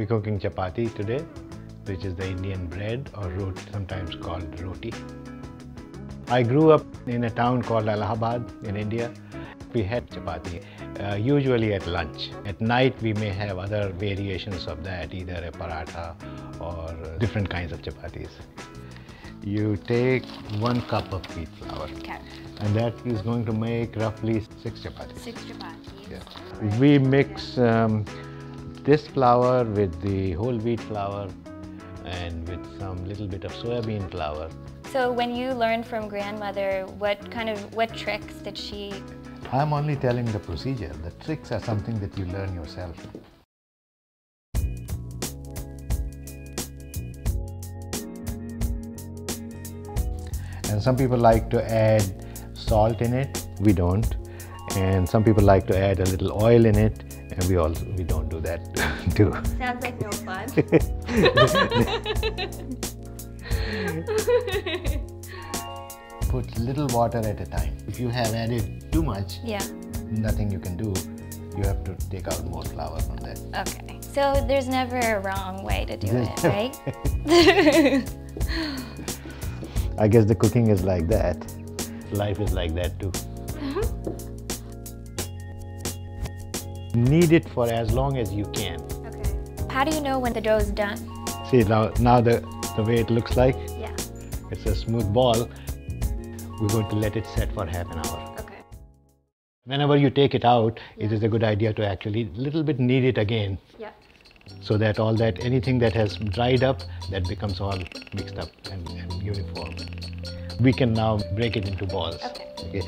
We're cooking chapati today, which is the Indian bread or roti, sometimes called roti. I grew up in a town called Allahabad in India. We had chapati, usually at lunch. At night we may have other variations of that, either a paratha or different kinds of chapatis. You take 1 cup of wheat flour. Okay. And that is going to make roughly 6 chapatis. 6 chapatis. Yeah. We mix this flour with the whole wheat flour and with some little bit of soybean flour. So when you learned from grandmother, what tricks did she? I'm only telling the procedure. The tricks are something that you learn yourself. And some people like to add salt in it. We don't. And some people like to add a little oil in it. And we don't do that too. Sounds like no fun. Put little water at a time. If you have added too much, nothing you can do. You have to take out more flour from that. Okay. So there's never a wrong way to do it, right? I guess the cooking is like that. Life is like that too. Knead it for as long as you can. Okay. How do you know when the dough is done? See now the way it looks like? Yeah. It's a smooth ball. We're going to let it set for half an hour. Okay. Whenever you take it out, it is a good idea to actually little bit knead it again. Yeah. So that anything that has dried up, that becomes all mixed up and uniform. We can now break it into balls. Okay.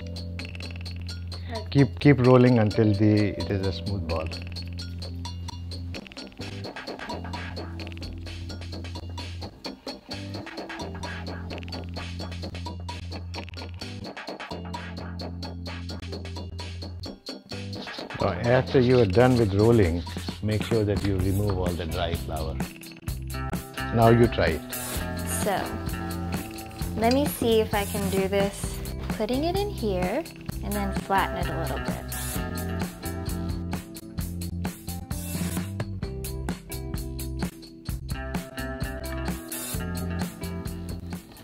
Keep rolling until it is a smooth ball. So after you are done with rolling, make sure that you remove all the dry flour. Now you try it. So, let me see if I can do this. Putting it in here and then flatten it a little bit.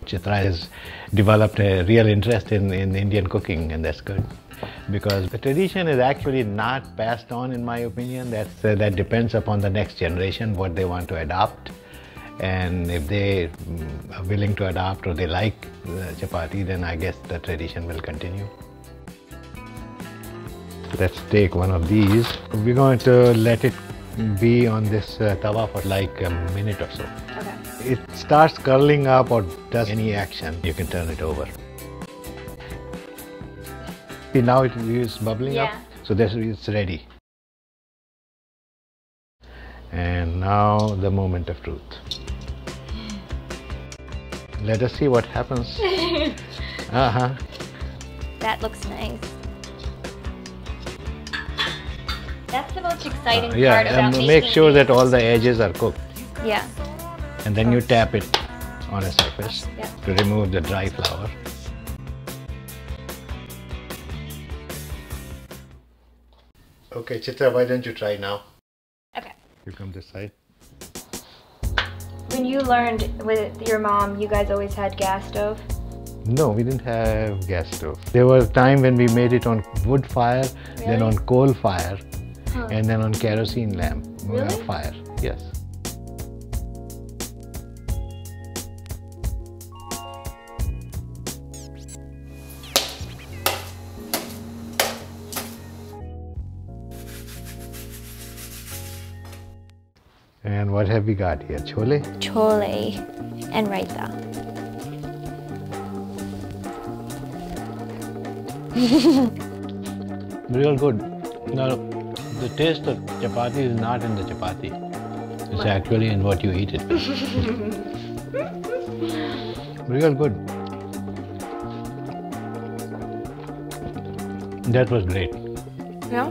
Chitra has developed a real interest in Indian cooking, and that's good. Because the tradition is actually not passed on, in my opinion. That depends upon the next generation, what they want to adopt. And if they are willing to adopt or they like chapati, then I guess the tradition will continue. Let's take one of these. We're going to let it be on this tawa for like a minute or so. Okay. It starts curling up or does any action, you can turn it over. See, now it is bubbling up, so it's ready. And now the moment of truth. Let us see what happens. That looks nice. That's the most exciting part about and make sure that all the edges are cooked. Yeah. And then you tap it on a surface to remove the dry flour. Okay, Chitra, why don't you try now? Okay. You come this side. When you learned with your mom, you guys always had gas stove? No, we didn't have gas stove. There was a time when we made it on wood fire, then on coal fire, and then on kerosene lamp fire. Yes. And what have we got here? Chole? Chole and raita. Real good. Now, the taste of chapati is not in the chapati. It's actually in what you eat it. Real good. That was great. Yeah?